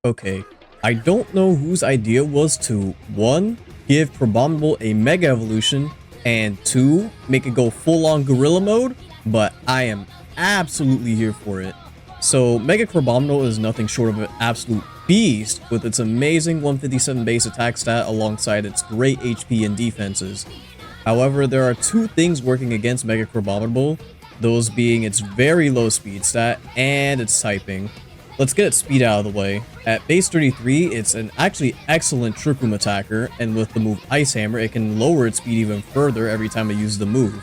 Okay, I don't know whose idea was to 1. Give Crabominable a Mega Evolution, and 2. Make it go full-on Gorilla Mode, but I am absolutely here for it. So, Mega Crabominable is nothing short of an absolute beast with its amazing 157 base attack stat alongside its great HP and defenses. However, there are 2 things working against Mega Crabominable, those being its very low speed stat and its typing. Let's get its speed out of the way. At base 33, it's an actually excellent Trick Room attacker, and with the move Ice Hammer, it can lower its speed even further every time it uses the move.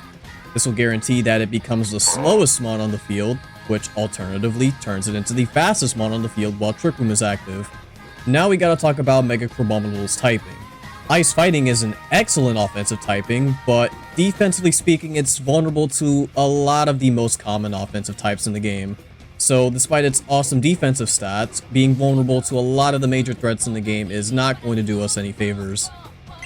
This will guarantee that it becomes the slowest mon on the field, which alternatively turns it into the fastest mon on the field while Trick Room is active. Now we gotta talk about Mega Crabominable's typing. Ice Fighting is an excellent offensive typing, but defensively speaking, it's vulnerable to a lot of the most common offensive types in the game. So despite its awesome defensive stats, being vulnerable to a lot of the major threats in the game is not going to do us any favors.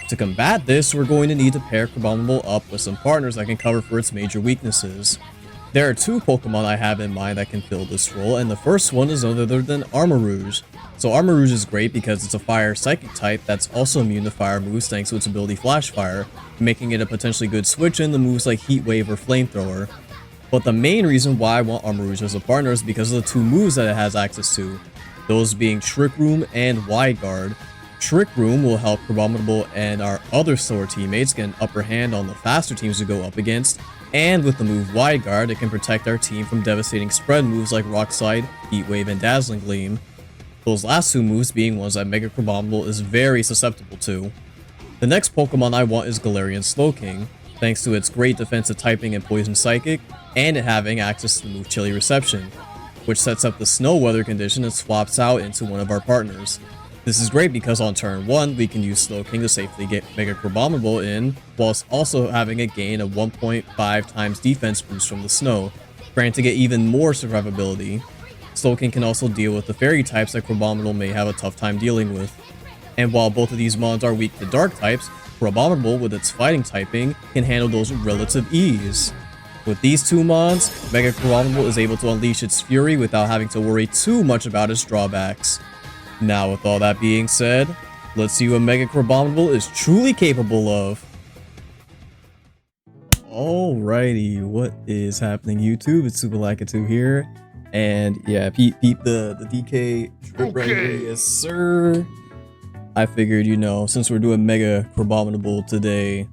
To combat this, we're going to need to pair Crabominable up with some partners that can cover for its major weaknesses. There are 2 Pokemon I have in mind that can fill this role, and the first one is none other than Armarouge. So Armarouge is great because it's a fire psychic type that's also immune to fire moves thanks to its ability Flash Fire, making it a potentially good switch in the moves like Heat Wave or Flamethrower. But the main reason why I want Armarouge as a partner is because of the 2 moves that it has access to, those being Trick Room and Wide Guard. Trick Room will help Crabominable and our other slower teammates get an upper hand on the faster teams to go up against, and with the move Wide Guard, it can protect our team from devastating spread moves like Rock Slide, Heat Wave, and Dazzling Gleam. Those last 2 moves being ones that Mega Crabominable is very susceptible to. The next Pokemon I want is Galarian Slowking, thanks to its great defensive typing and Poison Psychic, and it having access to the move Chilly Reception, which sets up the snow weather condition and swaps out into one of our partners. This is great because on turn 1, we can use Slowking to safely get Mega Crabominable in, whilst also having it gain a 1.5 times defense boost from the snow, granting it even more survivability. Slowking can also deal with the fairy types that Crabominable may have a tough time dealing with. And while both of these mons are weak to dark types, Crabominable with its fighting typing can handle those with relative ease. With these 2 mons, Mega Crabominable is able to unleash its fury without having to worry too much about its drawbacks. Now with all that being said, let's see what Mega Crabominable is truly capable of. Alrighty, what is happening YouTube? It's SuperLaika2 here. And yeah, peep the DK trip right here, yes sir. I figured, you know, since we're doing Mega Crabominable today,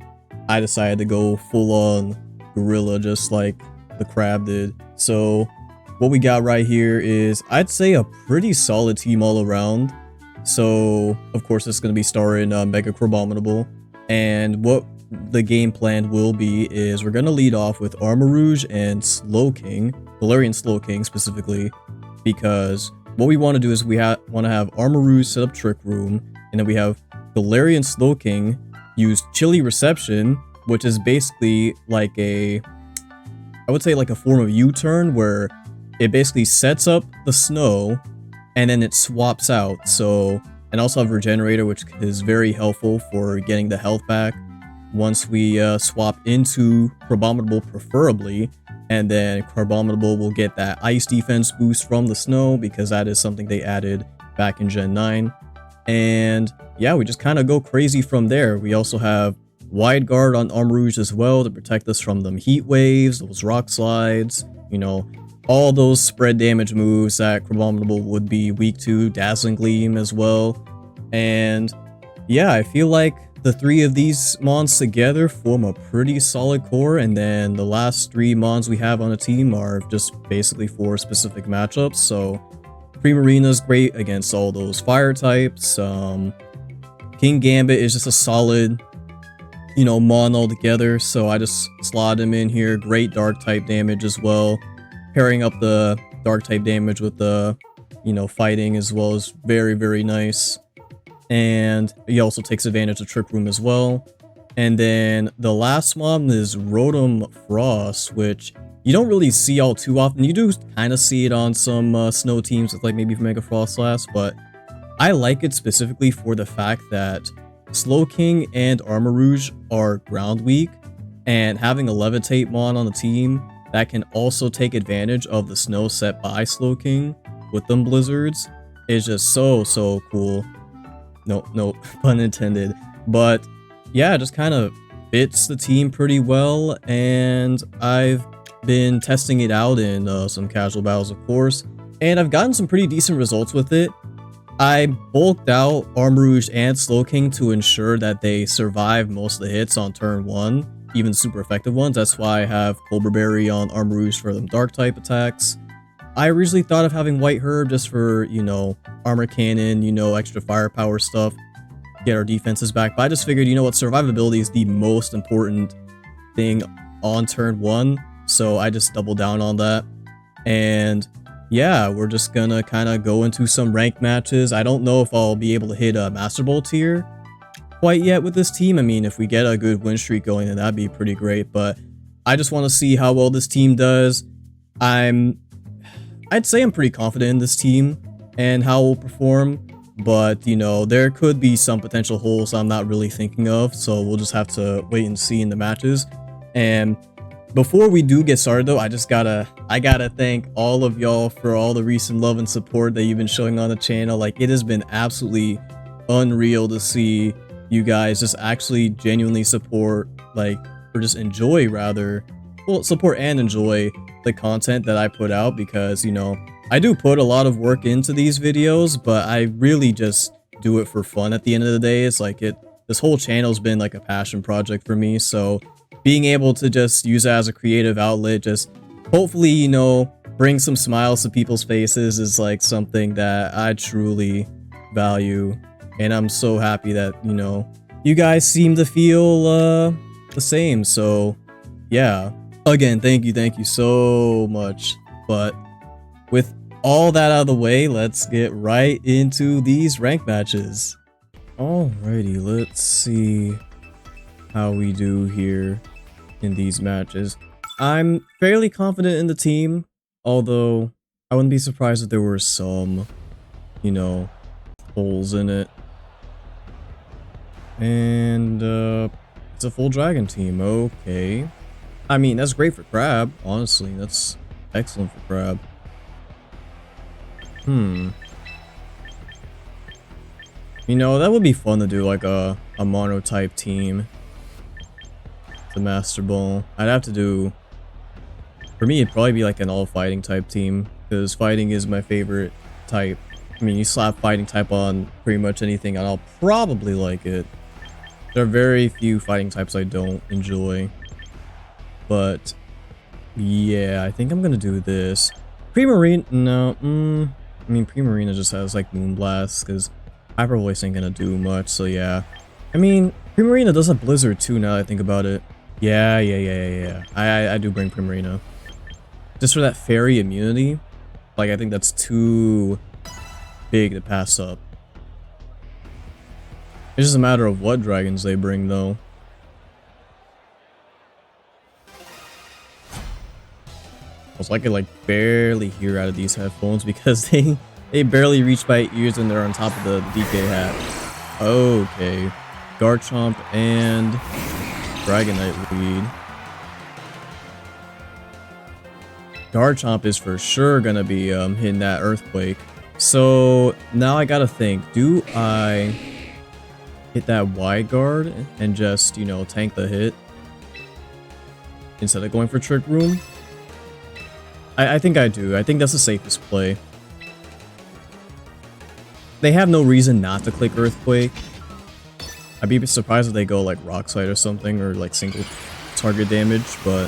I decided to go full on Gorilla just like the Crab did. So what we got right here is, I'd say, a pretty solid team all around. So of course it's going to be starring Mega Crabominable, and what the game plan will be is we're going to lead off with Armarouge and Slowking, Galarian Slowking specifically, because what we want to do is we want to have Armarouge set up Trick Room, and then we have Galarian Slowking use Chilly Reception, which is basically like I would say like a form of U-turn, where it basically sets up the snow and then it swaps out. So, and also have Regenerator, which is very helpful for getting the health back once we swap into Crabominable preferably, and then Crabominable will get that ice defense boost from the snow because that is something they added back in Gen 9. And yeah, we just kind of go crazy from there. We also have Wide Guard on Armarouge as well to protect us from them heat waves, those rock slides, you know, all those spread damage moves that Crabominable would be weak to, Dazzling Gleam as well. And yeah, I feel like the 3 of these mons together form a pretty solid core, and then the last 3 mons we have on a team are just basically for specific matchups. So Primarina is great against all those fire types. King Gambit is just a solid, you know, mon altogether, so I just slot him in here. Great dark type damage as well. Pairing up the dark type damage with the, you know, fighting as well is very, very nice. And he also takes advantage of Trick Room as well. And then the last mon is Rotom Frost, which you don't really see all too often. You do kind of see it on some snow teams with like maybe Mega Frost Blast, but I like it specifically for the fact that Slowking and Armarouge are ground weak, and having a Levitate mon on the team that can also take advantage of the snow set by Slowking with them blizzards is just so cool. No pun intended. But yeah, it just kind of fits the team pretty well, and I've been testing it out in some casual battles, of course, and I've gotten some pretty decent results with it. I bulked out Armarouge and Slowking to ensure that they survive most of the hits on turn 1, even super effective ones. That's why I have Cobra Berry on Armarouge for them dark type attacks. I originally thought of having White Herb just for, you know, armor cannon, you know, extra firepower stuff, get our defenses back, but I just figured, you know what, survivability is the most important thing on turn 1, so I just doubled down on that. And yeah, we're just gonna kind of go into some ranked matches. I don't know if I'll be able to hit a Master Ball tier quite yet with this team. I mean, if we get a good win streak going, then that'd be pretty great, but I just want to see how well this team does. I'd say I'm pretty confident in this team and how we'll perform, but you know, there could be some potential holes I'm not really thinking of, so we'll just have to wait and see in the matches. And before we do get started though, I gotta thank all of y'all for all the recent love and support that you've been showing on the channel. Like, it has been absolutely unreal to see you guys just actually genuinely support, like, or just enjoy rather, well, support and enjoy the content that I put out, because, you know, I do put a lot of work into these videos, but I really just do it for fun at the end of the day. It's like this whole channel's been like a passion project for me, so being able to just use it as a creative outlet, just hopefully, you know, bring some smiles to people's faces, is like something that I truly value. And I'm so happy that, you know, you guys seem to feel the same. So yeah, again, thank you so much. But with all that out of the way, let's get right into these ranked matches. Alrighty, let's see how we do here in these matches. I'm fairly confident in the team, although I wouldn't be surprised if there were some, you know, holes in it. And it's a full dragon team. Okay, I mean, that's great for Crab, honestly. That's excellent for Crab. You know, that would be fun to do, like a mono type team. The Master Ball. I'd have to do, for me, it'd probably be like an all fighting type team, because fighting is my favorite type. I mean, you slap fighting type on pretty much anything and I'll probably like it. There are very few fighting types I don't enjoy, but yeah, I think I'm gonna do this. Primarina, no, I mean, Primarina just has like Moonblast, because Hyper Voice ain't gonna do much, so yeah. I mean, Primarina does have Blizzard too, now that I think about it. Yeah. I do bring Primarina. Just for that fairy immunity. Like, I think that's too big to pass up. It's just a matter of what dragons they bring, though. Also, I could, like, barely hear out of these headphones because they barely reach my ears when they're on top of the DK hat. Okay. Garchomp and Dragonite lead. Garchomp is for sure gonna be hitting that Earthquake. So now I gotta think, do I hit that wide guard and just, you know, tank the hit instead of going for Trick Room? I think I do. I think that's the safest play. They have no reason not to click Earthquake. I'd be surprised if they go like Rock Slide or something, or like single target damage, but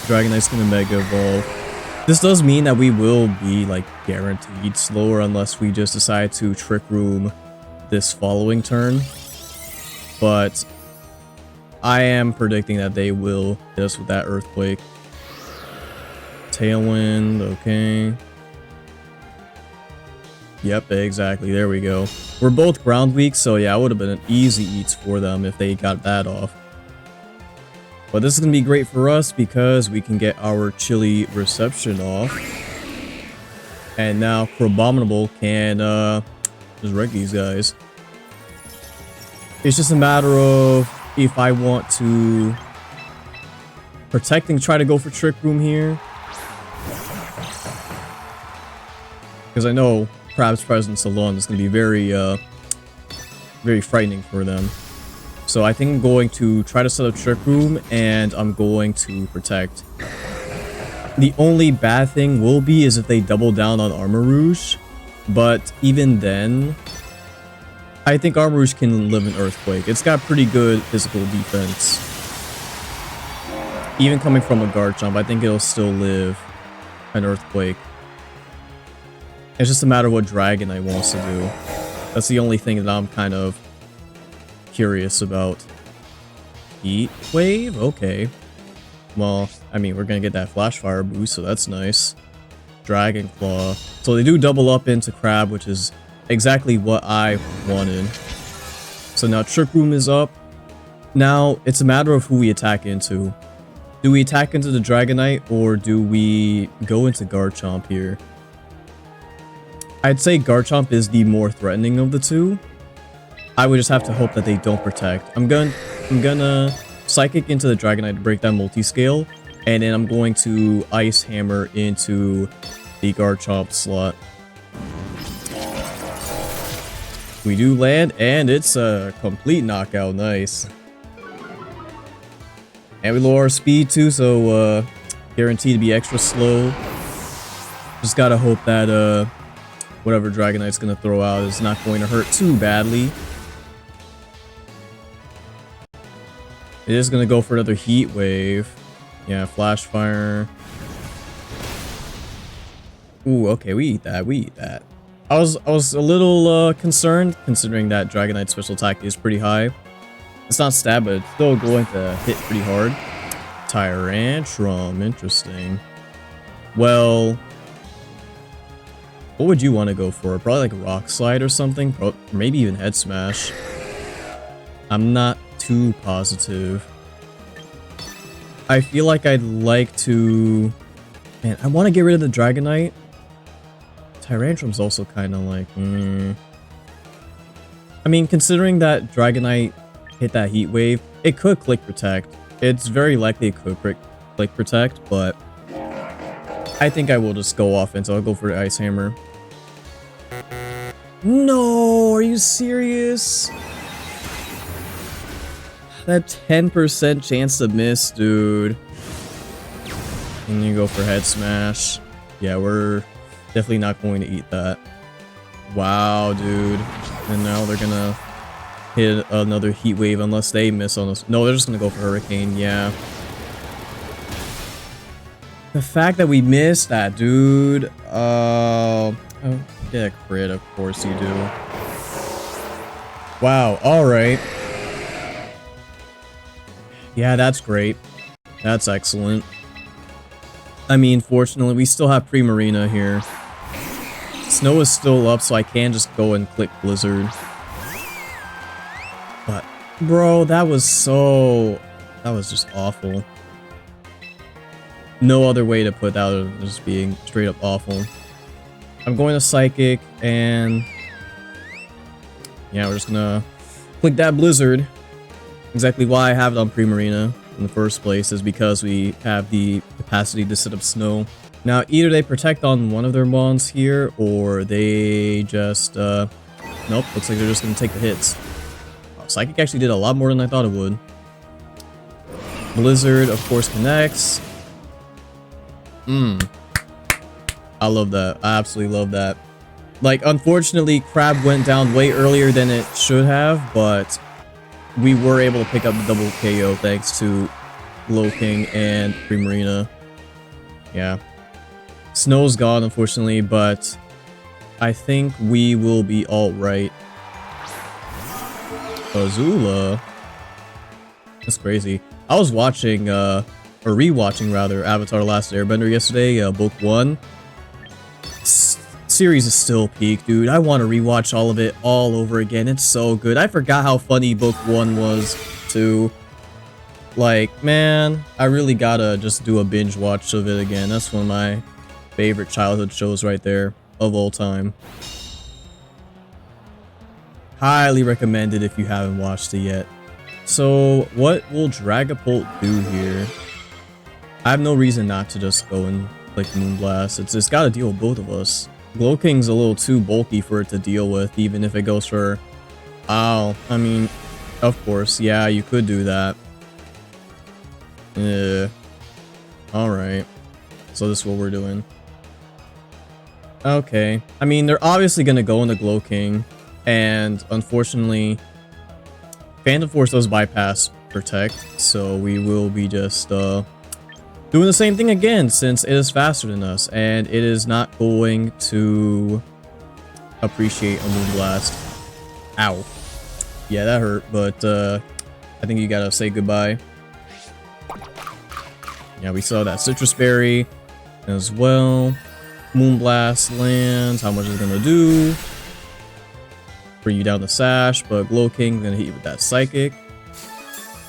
Dragonite's gonna Mega Evolve. This does mean that we will be like guaranteed slower unless we just decide to Trick Room this following turn. But I am predicting that they will hit us with that Earthquake. Tailwind, okay. Yep, exactly. There we go. We're both ground weak, so yeah, it would have been an easy eats for them if they got that off. But this is going to be great for us because we can get our chilly reception off. And now CRABOMINABLE can just wreck these guys. It's just a matter of if I want to protect and try to go for Trick Room here. Because I know Crab's presence alone is going to be very frightening for them. So I think I'm going to try to set up Trick Room, and I'm going to protect. The only bad thing will be is if they double down on Armor Rouge, but even then, I think Armor Rouge can live in Earthquake. It's got pretty good physical defense. Even coming from a Garchomp, I think it'll still live an Earthquake. It's just a matter of what Dragonite wants to do. That's the only thing that I'm kind of curious about. Heat Wave? Okay. Well, I mean, we're gonna get that Flash Fire boost, so that's nice. Dragon Claw. So they do double up into Crab, which is exactly what I wanted. So now Trick Room is up. Now, it's a matter of who we attack into. Do we attack into the Dragonite, or do we go into Garchomp here? I'd say Garchomp is the more threatening of the two. I would just have to hope that they don't protect. I'm gonna Psychic into the Dragonite to break that multi-scale, and then I'm going to Ice Hammer into the Garchomp slot. We do land, and it's a complete knockout. Nice. And we lower our speed too, so guaranteed to be extra slow. Just gotta hope that whatever Dragonite's gonna throw out is not going to hurt too badly. It is gonna go for another Heat Wave. Yeah, Flash Fire. Ooh, okay, we eat that. We eat that. I was a little concerned, considering that Dragonite's special attack is pretty high. It's not stab, but it's still going to hit pretty hard. Tyrantrum, interesting. Well, what would you want to go for? Probably like a Rock Slide or something? Maybe even Head Smash. I'm not too positive. I feel like I'd like to... Man, I want to get rid of the Dragonite. Tyrantrum's also kind of like... I mean, considering that Dragonite hit that Heat Wave, it could Click Protect. It's very likely it could Click Protect, but I think I will just go offense. I'll go for the Ice Hammer. No, are you serious? That 10% chance to miss, dude. And you go for Head Smash. Yeah, we're definitely not going to eat that. Wow, dude. And now they're gonna hit another Heat Wave unless they miss on us. No, they're just gonna go for Hurricane, yeah. The fact that we missed that, dude. Oh, get a crit, of course you do. Wow, alright. Yeah, that's great. That's excellent. I mean, fortunately, we still have Primarina here. Snow is still up, so I can just go and click Blizzard. But, bro, that was just awful. No other way to put that other than just being straight up awful. I'm going to Psychic, and... yeah, we're just gonna click that Blizzard. Exactly why I have it on Primarina in the first place is because we have the capacity to set up Snow. Now, either they protect on one of their Mons here, or they just, nope, looks like they're just going to take the hits. Oh, Psychic actually did a lot more than I thought it would. Blizzard, of course, connects. I love that. I absolutely love that. Like, unfortunately, Crab went down way earlier than it should have, but we were able to pick up the double KO thanks to Loking and Primarina. Yeah. Snow's gone, unfortunately, but I think we will be alright. Azula. That's crazy. I was watching, or rewatching rather, Avatar: Last Airbender yesterday, Book 1. Series is still peak, dude. I want to rewatch all of it all over again. It's so good. I forgot how funny Book 1 was, too. Like, man, I really gotta just do a binge watch of it again. That's one of my favorite childhood shows right there, of all time. Highly recommended if you haven't watched it yet. So, what will Dragapult do here? I have no reason not to just go and click Moonblast. It's gotta deal with both of us. Glowking's a little too bulky for it to deal with, even if it goes for... Oh, I mean, of course, yeah, you could do that. Yeah. Alright. So this is what we're doing. Okay. I mean, they're obviously going to go into Glowking, and unfortunately, Phantom Force does bypass Protect, so we will be just doing the same thing again, since it is faster than us, and it is not going to appreciate a Moonblast. Ow. Yeah, that hurt, but I think you gotta say goodbye. Yeah, we saw that Citrus Berry as well. Moonblast lands. How much is it gonna do? Bring you down the Sash, but Glowking gonna hit you with that Psychic.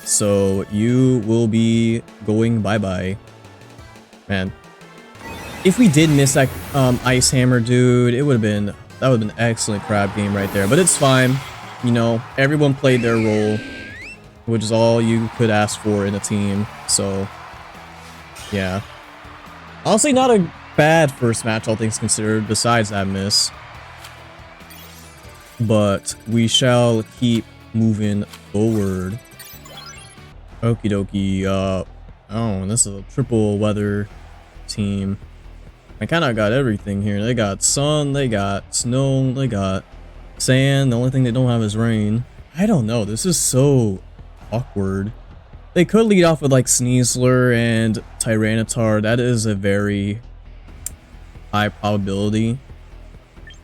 So you will be going bye-bye. Man. If we did miss that Ice Hammer, dude, that would have been an excellent crab game right there. But it's fine. You know, everyone played their role, which is all you could ask for in a team. So, yeah. Honestly, not a bad first match, all things considered, besides that miss. But we shall keep moving forward. Okie dokie. Oh, this is a triple weather team. I kind of got everything here. They got sun, they got snow, they got sand. The only thing they don't have is rain. I don't know. This is so awkward. They could lead off with like Sneasler and Tyranitar. That is a very high probability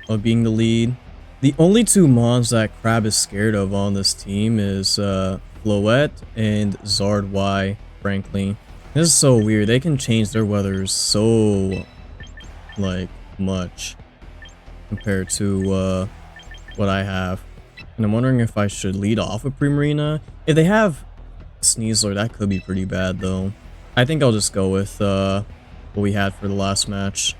of being the lead. The only two mons that Crab is scared of on this team is Floette and Zard Y, frankly. This is so weird. They can change their weathers so like much compared to what I have. And I'm wondering if I should lead off with Primarina. If they have Sneasler, that could be pretty bad though. I think I'll just go with what we had for the last match.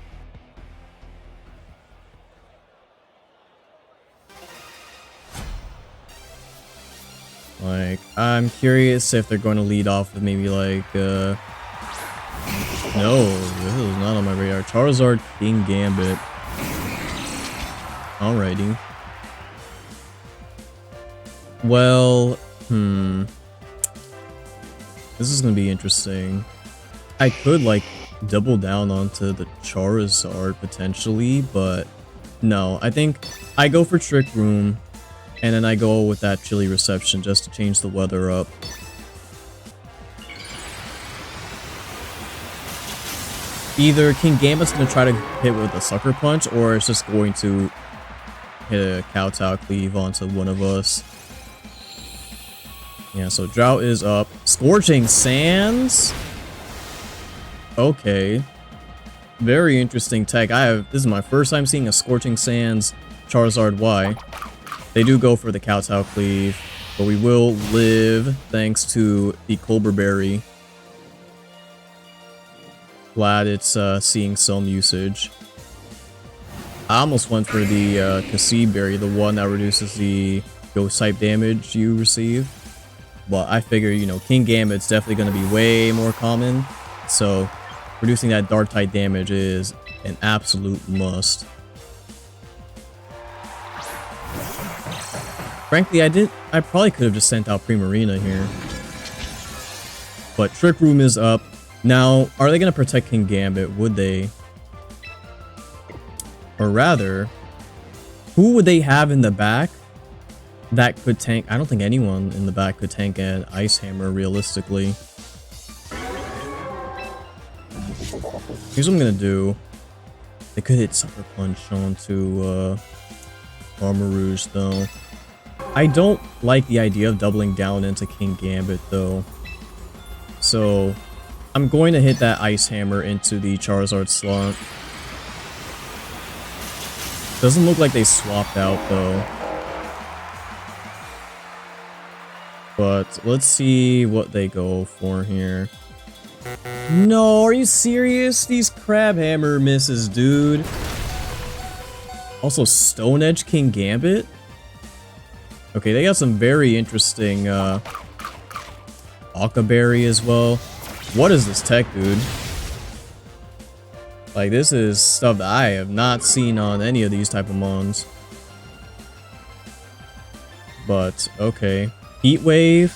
Like, I'm curious if they're going to lead off with maybe like no, this is not on my radar. Charizard King Gambit. Alrighty. Well, this is gonna be interesting. I could like double down onto the Charizard potentially, but no. I think I go for Trick Room, and then I go with that Chilly Reception just to change the weather up. Either King Gambit's gonna try to hit with a Sucker Punch, or it's just going to hit a Kowtow Cleave onto one of us. Yeah, so Drought is up. Scorching Sands? Okay. Very interesting tech. This is my first time seeing a Scorching Sands Charizard Y. They do go for the Kowtow Cleave, but we will live thanks to the Colbur Berry. Glad it's seeing some usage. I almost went for the Cassie Berry, the one that reduces the ghost type damage you receive. But I figure, you know, King Gambit's definitely going to be way more common. So reducing that dark type damage is an absolute must. Frankly, I probably could have just sent out Primarina here. But Trick Room is up. Now, are they going to protect King Gambit? Would they? Or rather, who would they have in the back that could tank? I don't think anyone in the back could tank an Ice Hammer realistically. Here's what I'm going to do. They could hit Sucker Punch onto Armarouge though. I don't like the idea of doubling down into King Gambit though. So I'm going to hit that Ice Hammer into the Charizard slot. Doesn't look like they swapped out though. But let's see what they go for here. No, are you serious? These Crab Hammer misses, dude. Also, Stone Edge King Gambit? Okay, they got some very interesting Akaberry as well. What is this tech, dude? Like, this is stuff that I have not seen on any of these type of mons. But, okay. Heat Wave.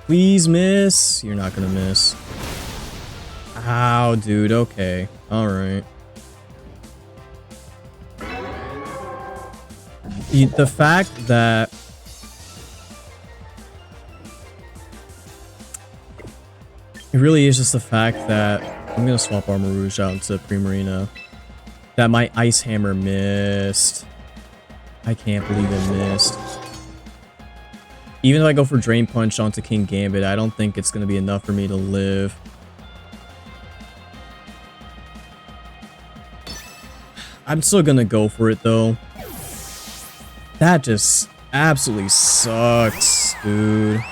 Please miss. You're not gonna miss. Ow, dude. Okay. Alright. The fact that... It really is just the fact that... I'm gonna swap Armarouge out into Primarina. That my Ice Hammer missed. I can't believe it missed. Even if I go for Drain Punch onto King Gambit, I don't think it's gonna be enough for me to live. I'm still gonna go for it though. That just absolutely sucks, dude.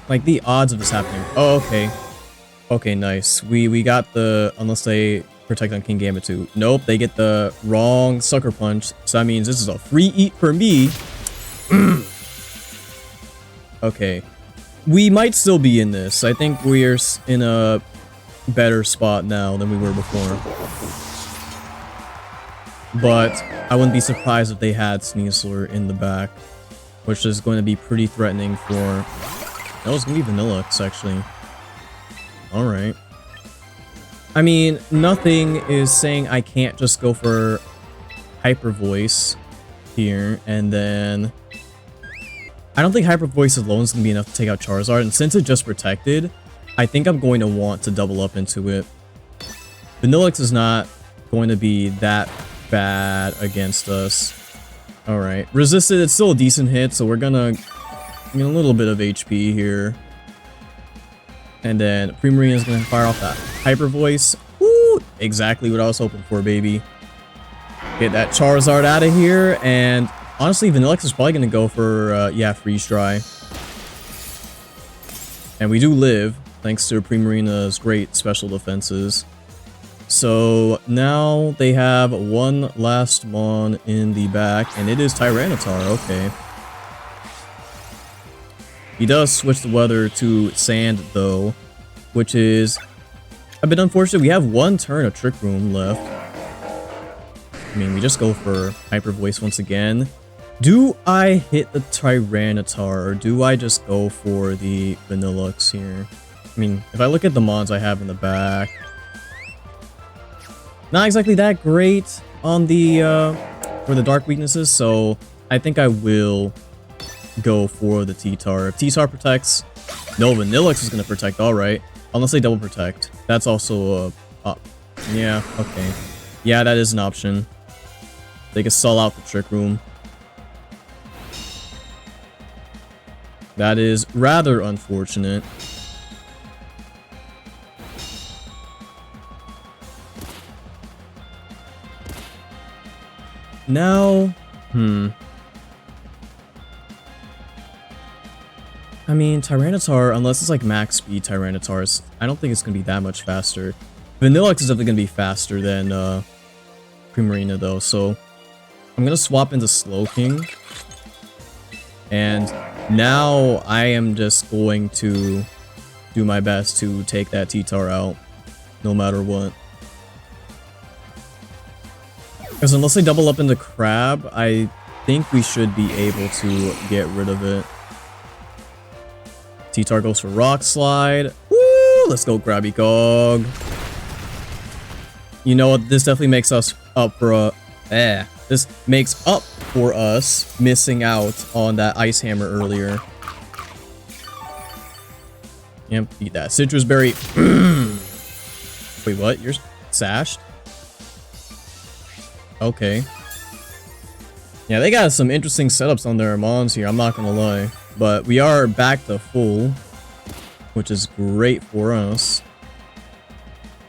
Like, the odds of this happening. Oh, okay. Okay, nice. We got the... Unless they protect on King Gambit too. Nope, they get the wrong Sucker Punch. So that means this is a free eat for me. Okay. We might still be in this. I think we're in a better spot now than we were before. But I wouldn't be surprised if they had Sneasler in the back. Which is going to be pretty threatening for... No, it's going to be Vanillux, actually. Alright. I mean, nothing is saying I can't just go for Hyper Voice here, and then... I don't think Hyper Voice alone is going to be enough to take out Charizard, and since it just protected, I think I'm going to want to double up into it. Vanillux is not going to be that bad against us. Alright. Resisted, it's still a decent hit, so we're gonna get a little bit of HP here. And then Primarina is going to fire off that Hyper Voice. Woo! Exactly what I was hoping for, baby. Get that Charizard out of here. And honestly, Vanillux is probably going to go for, yeah, Freeze Dry. And we do live, thanks to Primarina's great special defenses. So now they have one last mon in the back, and it is Tyranitar. Okay. He does switch the weather to sand, though, which is a bit unfortunate. We have one turn of Trick Room left. I mean, we just go for Hyper Voice once again. Do I hit the Tyranitar, or do I just go for the Vanillux here? I mean, if I look at the mons I have in the back, not exactly that great on the, for the dark weaknesses, so I think I will go for the T-Tar. If T-Tar protects, no, Vanillux is going to protect, alright. Unless they double protect. That's also yeah, okay. Yeah, that is an option. They can stall out the Trick Room. That is rather unfortunate. Now, I mean, Tyranitar, unless it's like max speed Tyranitars, I don't think it's going to be that much faster. Vanillux is definitely going to be faster than Primarina, though, so I'm going to swap into Slowking. And now I am just going to do my best to take that T-Tar out, no matter what. Because unless they double up into Crab, I think we should be able to get rid of it. T-Tar goes for Rock Slide. Woo! Let's go, Grabby Gog. You know what? This definitely makes us up for a... This makes up for us missing out on that Ice Hammer earlier. Yep, eat that. Citrus Berry. Wait, what? You're sashed? Okay. Yeah, they got some interesting setups on their mons here, I'm not gonna lie. But we are back to full, which is great for us.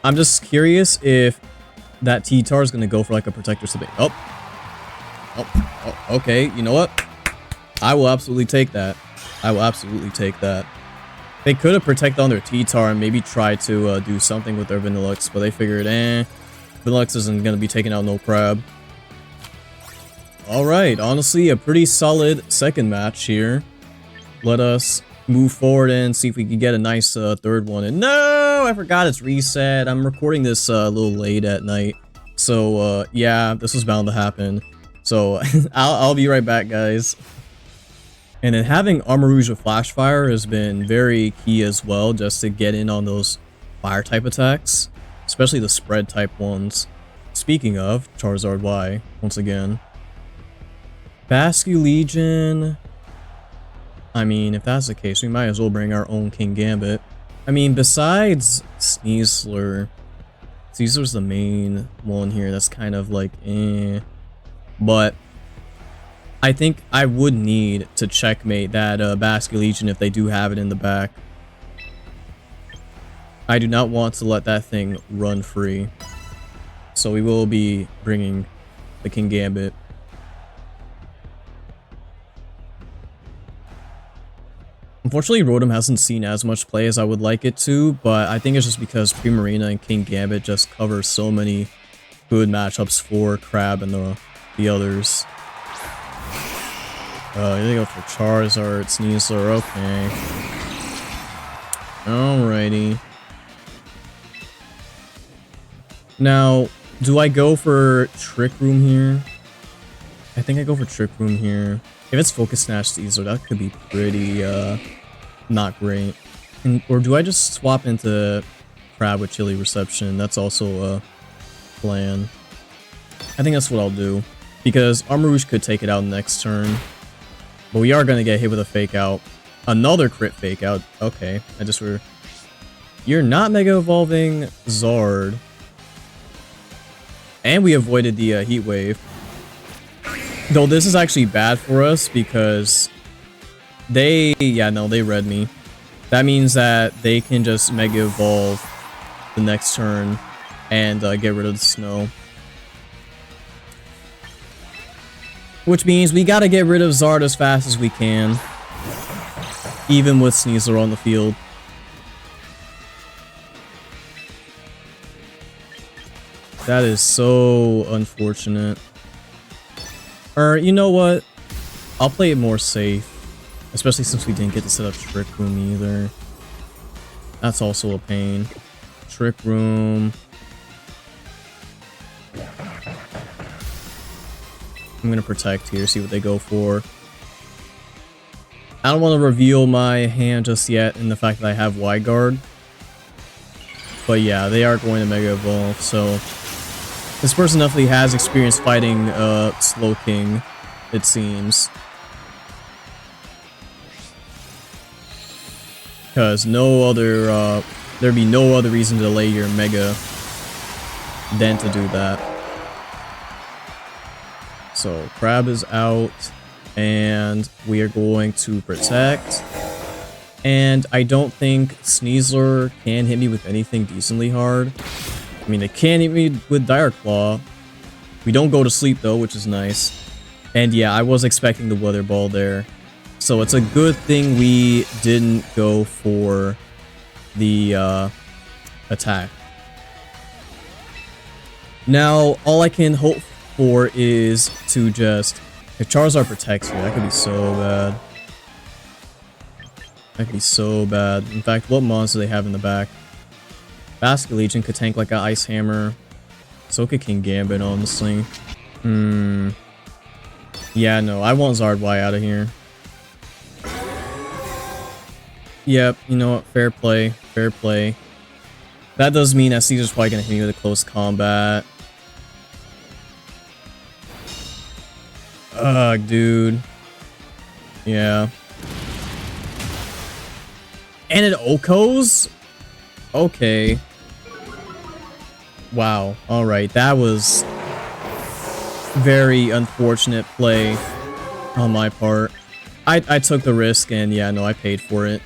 I'm just curious if that T-Tar is gonna go for like a Protector something. Oh, okay, you know what? I will absolutely take that. I will absolutely take that. They could have protected on their T-Tar and maybe try to do something with their Vanillux, but they figured, Vanillux isn't going to be taking out no Crab. Alright, honestly, a pretty solid second match here. Let us move forward and see if we can get a nice third one. And no! I forgot it's reset. I'm recording this a little late at night. So, yeah, this was bound to happen. So, I'll be right back, guys. And then having Armarouge with Flash Fire has been very key as well, just to get in on those fire type attacks, especially the spread type ones. Speaking of, Charizard Y, once again. Basculegion. I mean, if that's the case, we might as well bring our own King Gambit. I mean, besides Sneasler, Sneasler's the main one here that's kind of like, eh. But I think I would need to checkmate that Basculegion if they do have it in the back. I do not want to let that thing run free. So we will be bringing the King Gambit. Unfortunately, Rotom hasn't seen as much play as I would like it to, but I think it's just because Primarina and King Gambit just cover so many good matchups for Crab and the others. They go for Charizard, Sneasler, okay. Alrighty. Now, do I go for Trick Room here? I think I go for Trick Room here. If it's Focus Snatch Sneasler, that could be pretty, not great. Or do I just swap into Crab with Chilly Reception? That's also a plan. I think that's what I'll do. Because Armarouge could take it out next turn. But we are going to get hit with a Fake Out. Another crit Fake Out. Okay, You're not Mega Evolving Zard. And we avoided the Heat Wave. Though this is actually bad for us because they read me. That means that they can just Mega Evolve the next turn and get rid of the snow. Which means we gotta get rid of Zard as fast as we can. Even with Sneasler on the field. That is so unfortunate. Or, you know what? I'll play it more safe. Especially since we didn't get to set up Trick Room either. That's also a pain. Trick Room. I'm gonna protect here, see what they go for. I don't want to reveal my hand just yet in the fact that I have Wide Guard. But yeah, they are going to Mega Evolve, so... This person definitely has experience fighting Slowking, it seems. Because there'd be no other reason to delay your Mega than to do that. So, Crab is out, and we are going to protect. And I don't think Sneasler can hit me with anything decently hard. I mean, they can hit me with Dire Claw. We don't go to sleep, though, which is nice. And yeah, I was expecting the Weather Ball there. So it's a good thing we didn't go for the attack. Now, all I can hope for is to just... If Charizard protects me, that could be so bad. That could be so bad. In fact, what monster do they have in the back? Basculegion could tank like an Ice Hammer. So could King Gambit, honestly. Yeah, no, I want Zard Y out of here. Yep, you know what? Fair play. Fair play. That does mean that Caesar's probably going to hit me with a close combat. Ugh, dude. Yeah. And it Okos? Okay. Wow. Alright, that was very unfortunate play on my part. I took the risk and yeah, no, I paid for it.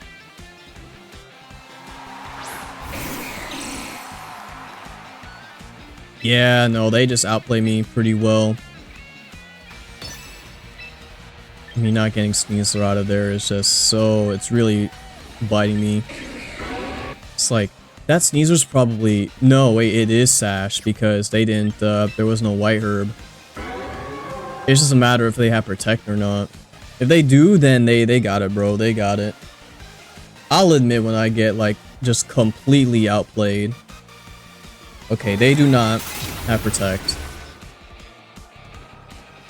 Yeah, no, they just outplay me pretty well. I mean, not getting Sneasler out of there is just so... It's really biting me. It's like, that Sneaser's probably... No, wait, it is Sash because they didn't... there was no White Herb. It's just a matter if they have Protect or not. If they do, then they got it, bro. They got it. I'll admit when I get, like, just completely outplayed. Okay, they do not have Protect.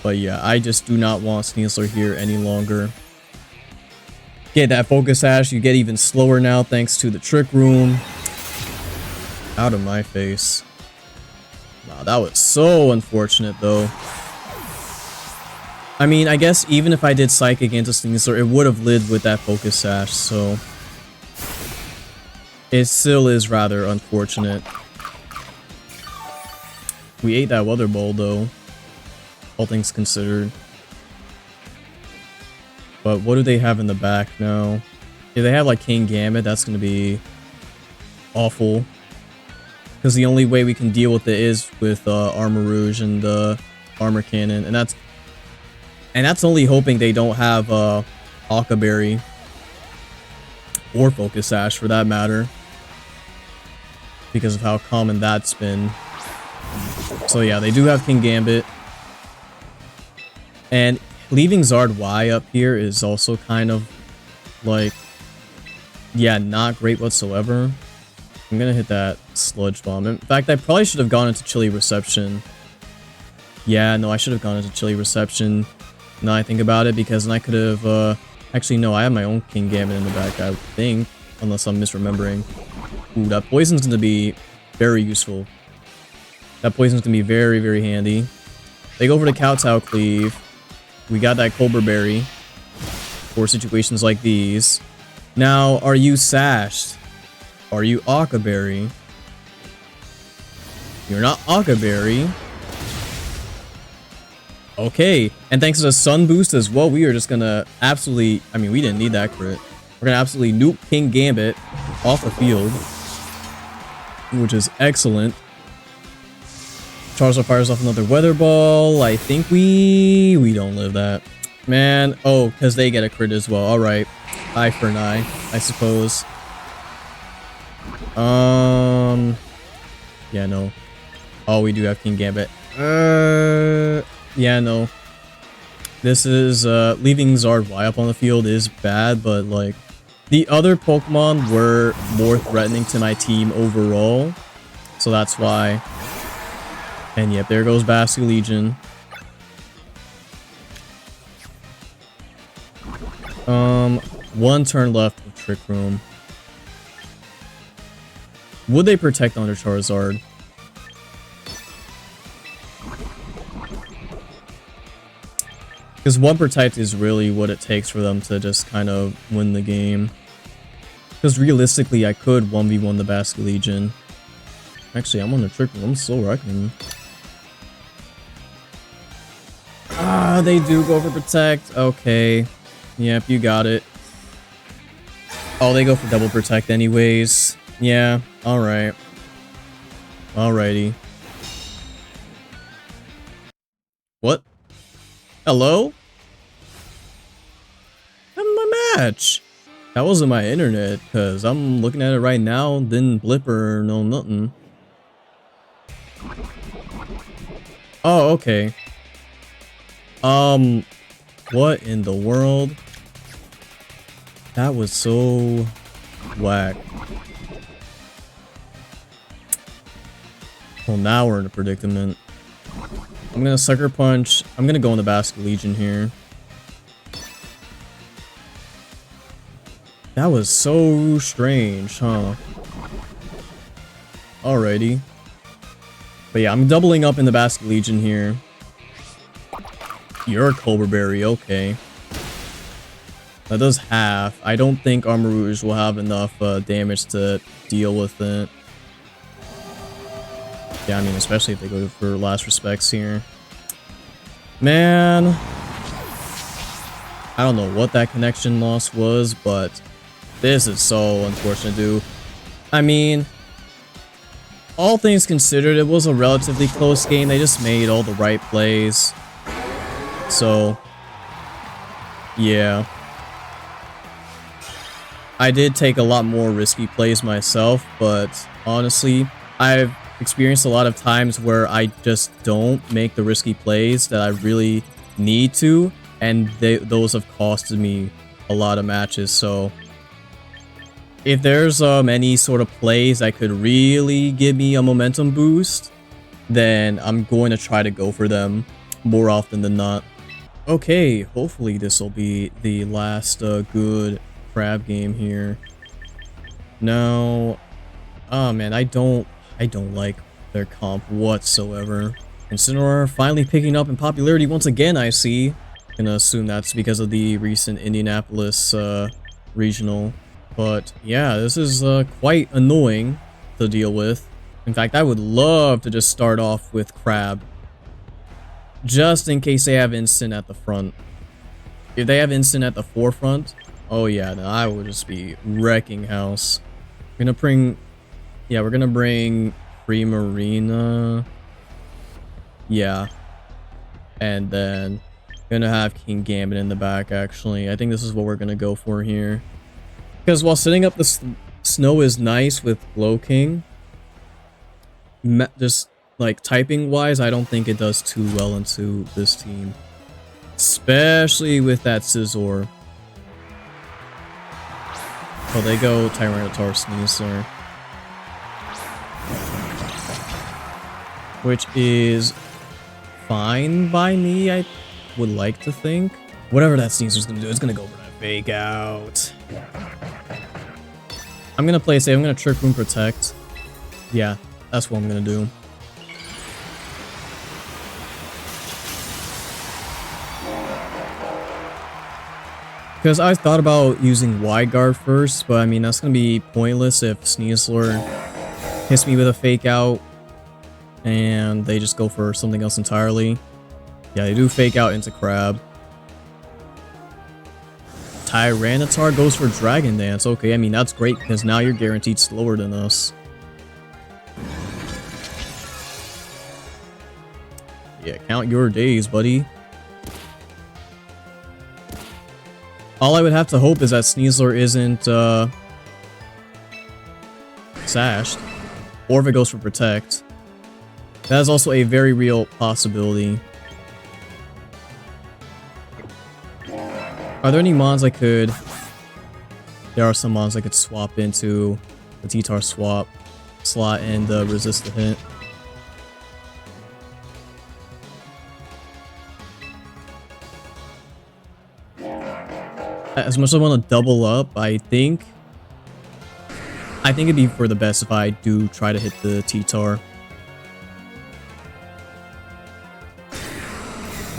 But yeah, I just do not want Sneasler here any longer. Get that Focus Sash, you get even slower now thanks to the Trick Room. Out of my face. Wow, that was so unfortunate though. I mean, I guess even if I did Psychic into Sneasler, it would have lived with that Focus Sash, so... It still is rather unfortunate. We ate that Weather Ball though. All things considered. But what do they have in the back now? If they have like King Gambit, that's going to be awful. Because the only way we can deal with it is with Armor Rouge and Armor Cannon. And that's only hoping they don't have Occa Berry. Or Focus Sash for that matter. Because of how common that's been. So yeah, they do have King Gambit. And leaving Zard Y up here is also kind of like, yeah, not great whatsoever. I'm gonna hit that Sludge Bomb. In fact, I probably should have gone into Chilly Reception. Yeah, no, I should have gone into Chilly Reception. Now I think about it, because then I could have, actually, no, I have my own King Gambit in the back, I think, unless I'm misremembering. Ooh, that Poison's gonna be very useful. That Poison's gonna be very, very handy. They go over to Kowtow Cleave. We got that Colbur Berry for situations like these. Now, are you Sashed? Are you Occa Berry? You're not Occa Berry. Okay, and thanks to the Sun Boost as well, we are just gonna absolutely... I mean, we didn't need that crit. We're gonna absolutely nuke King Gambit off the field, which is excellent. Charizard fires off another Weather Ball. I think we don't live that. Man, oh, because they get a crit as well. Alright. Eye for an eye, I suppose. Yeah, no. Oh, we do have King Gambit. Yeah, no. This is, leaving Zard Y up on the field is bad, but, like, the other Pokemon were more threatening to my team overall. So that's why. And yep, there goes Basculegion. One turn left with Trick Room. Would they protect under Charizard? Because one protect is really what it takes for them to just kind of win the game. Because realistically, I could 1v1 the Basculegion. Actually, I'm on the Trick Room. I'm slow reckoning. Ah, they do go for Protect. Okay. Yep, you got it. Oh, they go for double Protect anyways. Yeah, alright. Alrighty. What? Hello? I'm my match. That wasn't my internet, because I'm looking at it right now, didn't blip or no nothing. Oh, okay. What in the world? That was so whack. Well, now we're in a predicament. I'm gonna Sucker Punch. I'm gonna go in the Basculegion here. That was so strange, huh? Alrighty. But yeah, I'm doubling up in the Basculegion here. You're a Colbur Berry, okay. That does half. I don't think Armor Rouge will have enough damage to deal with it. Yeah, I mean, especially if they go for Last Respects here. Man. I don't know what that connection loss was, but this is so unfortunate, dude. I mean, all things considered, it was a relatively close game. They just made all the right plays. So, yeah. I did take a lot more risky plays myself, but honestly, I've experienced a lot of times where I just don't make the risky plays that I really need to, and those have costed me a lot of matches. So If there's any sort of plays that could really give me a momentum boost, then I'm going to try to go for them more often than not. Okay, hopefully this will be the last good crab game here. No, oh man, I don't like their comp whatsoever. Incineroar finally picking up in popularity once again, I see. Gonna assume that's because of the recent Indianapolis regional. But yeah, this is quite annoying to deal with. In fact, I would love to just start off with Crab, just in case they have instant at the front. If they have instant at the forefront, oh yeah, then I would just be wrecking house. We're gonna bring, yeah, we're gonna bring Primarina. Yeah, and then gonna have King Gambit in the back. Actually, I think this is what we're gonna go for here. Because while setting up the snow is nice with Glow King, just like typing wise, I don't think it does too well into this team. Especially with that Scizor. Oh, they go Tyranitar Sneasler. Which is fine by me, I would like to think. Whatever that Sneasler's gonna do, it's gonna go for that Fake Out. I'm gonna play safe. I'm gonna Trick Room Protect. Yeah, that's what I'm gonna do. Because I thought about using Wide Guard first, but I mean, that's gonna be pointless if Sneasler hits me with a Fake Out and they just go for something else entirely. Yeah, they do Fake Out into Crab. Tyranitar goes for Dragon Dance. Okay, I mean, that's great because now you're guaranteed slower than us. Yeah, count your days, buddy. All I would have to hope is that Sneasler isn't sashed, or if it goes for Protect. That is also a very real possibility. Are there any mons I could... There are some mons I could swap into the T-Tar swap slot and resist the hit. As much as I want to double up, I think it'd be for the best if I do try to hit the T-Tar.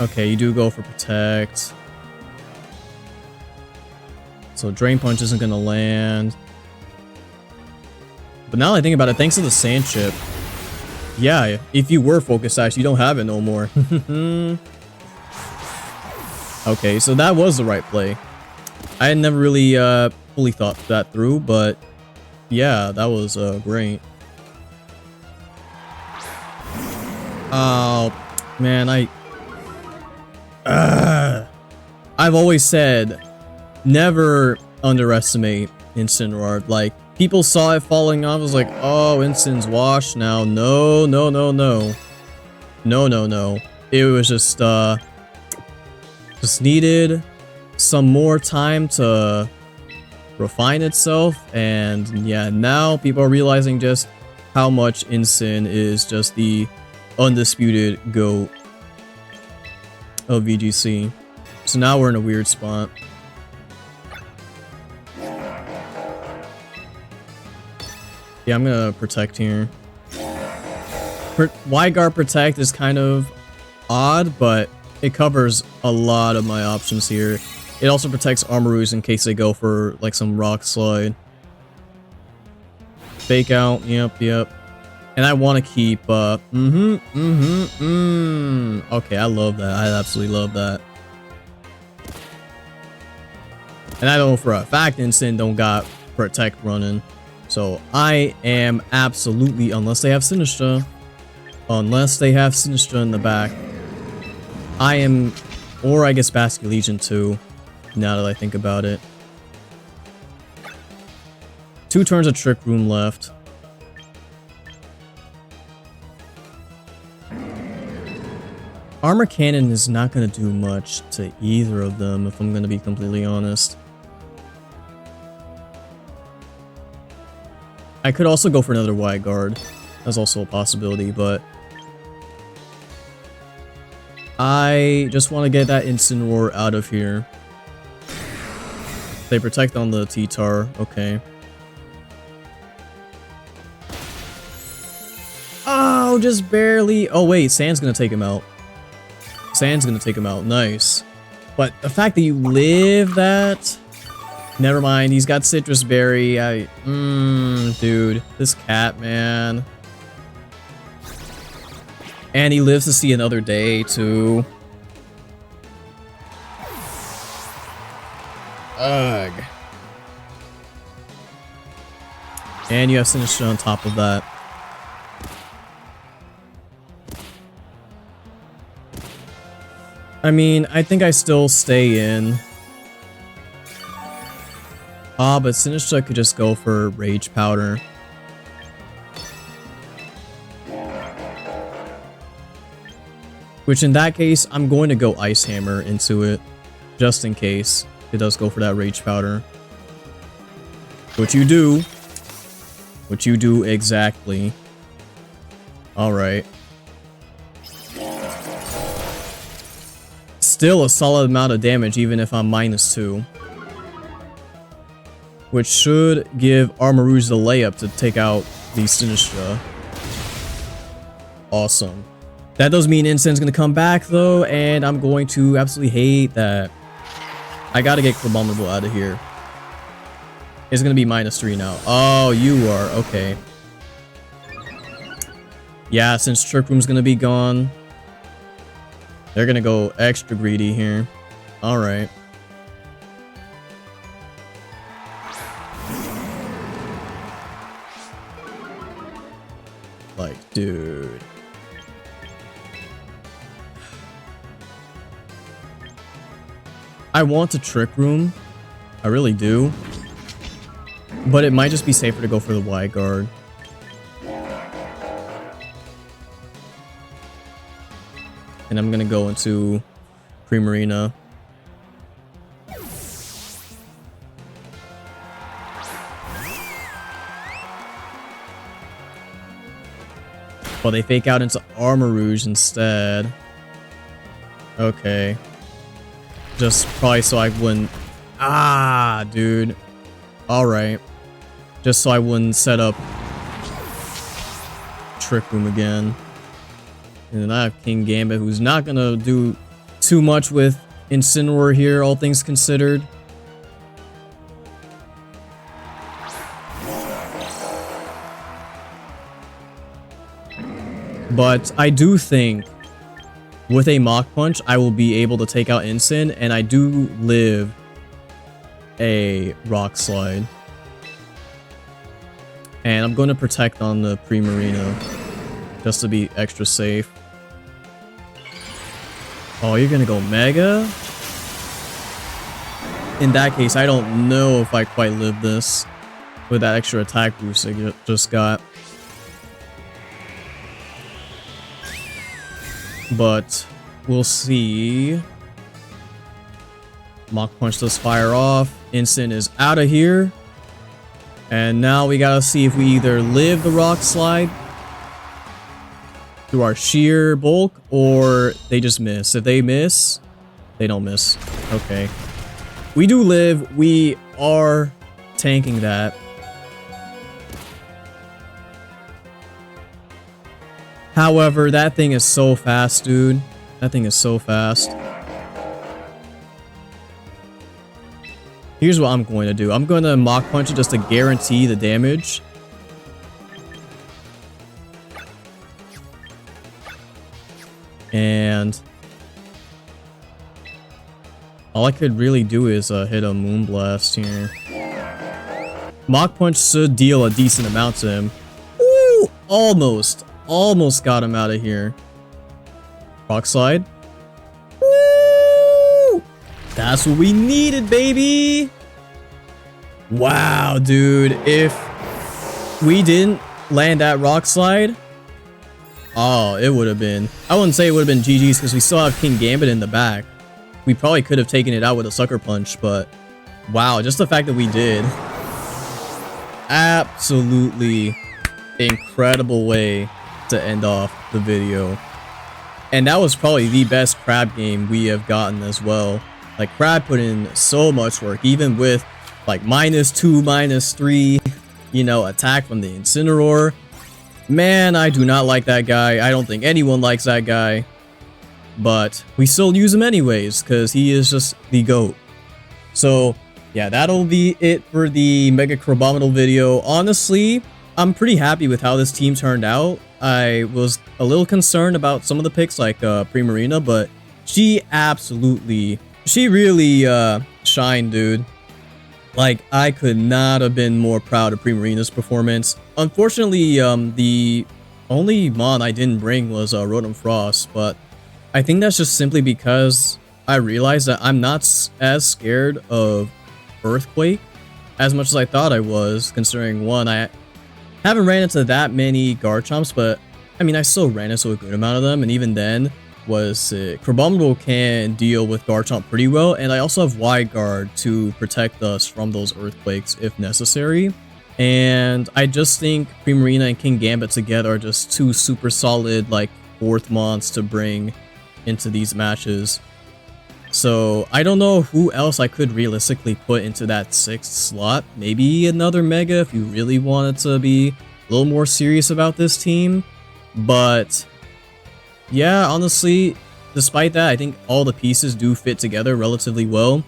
Okay, you do go for Protect. So Drain Punch isn't gonna land. But now that I think about it, thanks to the Sand Chip. Yeah, if you were Focus Sash, you don't have it no more. Okay, so that was the right play. I had never really fully thought that through, but yeah, that was great. Oh, man, I've always said, never underestimate Incineroar. Like, people saw it falling off, I was like, oh, Incine's washed now. No, no, no, no. No, no, no. It was just needed some more time to refine itself, and yeah, now people are realizing just how much Incin is just the undisputed GOAT of VGC. So now we're in a weird spot. Yeah, I'm gonna Protect here. Wide Guard Protect is kind of odd, but it covers a lot of my options here. It also protects Armaroos in case they go for like some Rock Slide. Fake Out, yep. And I want to keep, okay, I love that. I absolutely love that. And I know for a fact Incin don't got Protect running. So I am absolutely, unless they have Sinistra in the back, I am, or I guess Basculegion too, now that I think about it. 2 turns of Trick Room left. Armor Cannon is not going to do much to either of them, if I'm going to be completely honest. I could also go for another wide guard. That's also a possibility, but I just want to get that Incineroar out of here. They protect on the T-Tar. Okay. Oh, just barely. Oh, wait. Sand's going to take him out. Sand's going to take him out. Nice. But the fact that you live that... Never mind. He's got Citrus Berry. Dude. This cat, man. And he lives to see another day, too. Ugh. And you have Sinister on top of that. I mean, I think I still stay in. Ah, but Sinister could just go for Rage Powder. Which in that case, I'm going to go Ice Hammer into it. Just in case it does go for that Rage Powder. What you do. What you do exactly. Alright. Still a solid amount of damage even if I'm -2. Which should give Armarouge the layup to take out the Sinistra. Awesome. That does mean Incense gonna come back though, and I'm going to absolutely hate that. I gotta get CRABOMINABLE out of here. It's gonna be -3 now. Oh, you are. Okay. Yeah, since Trick Room's gonna be gone, they're gonna go extra greedy here. Alright. Like, dude. I want to Trick Room. I really do. But it might just be safer to go for the wide guard. And I'm gonna go into Primarina. Well, they fake out into Armarouge instead. Okay. Just probably so I wouldn't... Ah, dude. Alright. Just so I wouldn't set up Trick Room again. And then I have King Gambit, who's not gonna do too much with Incineroar here, all things considered. But I do think with a Mach Punch, I will be able to take out Incin, and I do live a Rock Slide. And I'm going to protect on the Primarina just to be extra safe. Oh, you're going to go Mega? In that case, I don't know if I quite live this with that extra attack boost I just got. But we'll see. Mach Punch does fire off. Incin is out of here. And now we gotta see if we either live the Rock Slide through our sheer bulk or they just miss. If they miss, they don't miss. Okay. We do live. We are tanking that. However, that thing is so fast, dude. That thing is so fast. Here's what I'm going to do. I'm going to Mach Punch it just to guarantee the damage. And all I could really do is hit a Moonblast here. Mach Punch should deal a decent amount to him. Ooh, almost. Almost got him out of here. Rock Slide. Woo! That's what we needed, baby. Wow, dude. If we didn't land that Rock Slide, oh, it would have been... I wouldn't say it would have been GG's because we still have King Gambit in the back. We probably could have taken it out with a Sucker Punch, but wow, just the fact that we did. absolutely incredible way to end off the video. And that was probably the best Crab game we have gotten as well. Like, Crab put in so much work, even with like -2, -3, you know, attack from the Incineroar. Man, I do not like that guy. I don't think anyone likes that guy. But we still use him anyways, because he is just the GOAT. So, yeah, that'll be it for the Mega CRABOMINABLE video. Honestly, I'm pretty happy with how this team turned out. I was a little concerned about some of the picks, like Primarina, but she really shined, dude. Like, I could not have been more proud of Primarina's performance. Unfortunately, the only mon I didn't bring was Rotom Frost, but I think that's just simply because I realized that I'm not as scared of Earthquake as much as I thought I was, considering, one, I haven't ran into that many Garchomps, but I mean, I still ran into a good amount of them, and even then, CRABOMINABLE can deal with Garchomp pretty well, and I also have Wide Guard to protect us from those Earthquakes if necessary. And I just think Primarina and King Gambit together are just two super solid, like, 4th mons to bring into these matches. So I don't know who else I could realistically put into that 6th slot. Maybe another Mega if you really wanted to be a little more serious about this team. But yeah, honestly, despite that, I think all the pieces do fit together relatively well.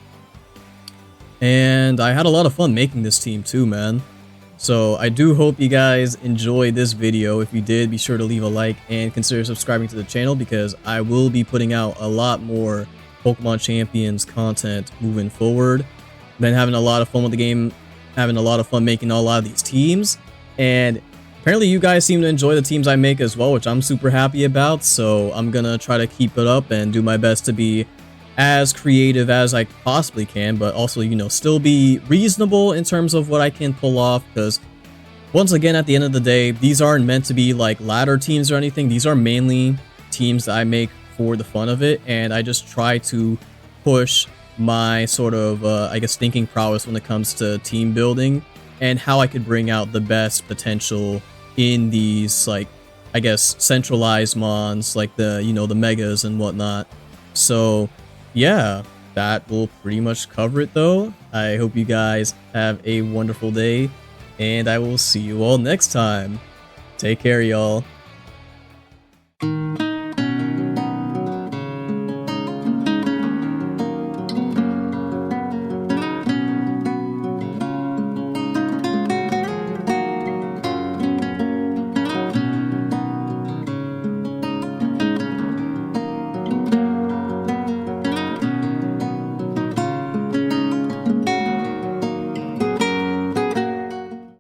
And I had a lot of fun making this team too, man. So I do hope you guys enjoyed this video. If you did, be sure to leave a like and consider subscribing to the channel, because I will be putting out a lot more Pokemon Champions content moving forward. Been having a lot of fun with the game, having a lot of fun making a lot of these teams, and apparently you guys seem to enjoy the teams I make as well, which I'm super happy about. So I'm gonna try to keep it up and do my best to be as creative as I possibly can, but also, you know, still be reasonable in terms of what I can pull off, because once again, at the end of the day, these aren't meant to be like ladder teams or anything. These are mainly teams that I make for the fun of it, and I just try to push my sort of I guess thinking prowess when it comes to team building and how I could bring out the best potential in these, like, I guess centralized mons, like the, you know, the megas and whatnot. So yeah, that will pretty much cover it though. I hope you guys have a wonderful day, and I will see you all next time. Take care, y'all.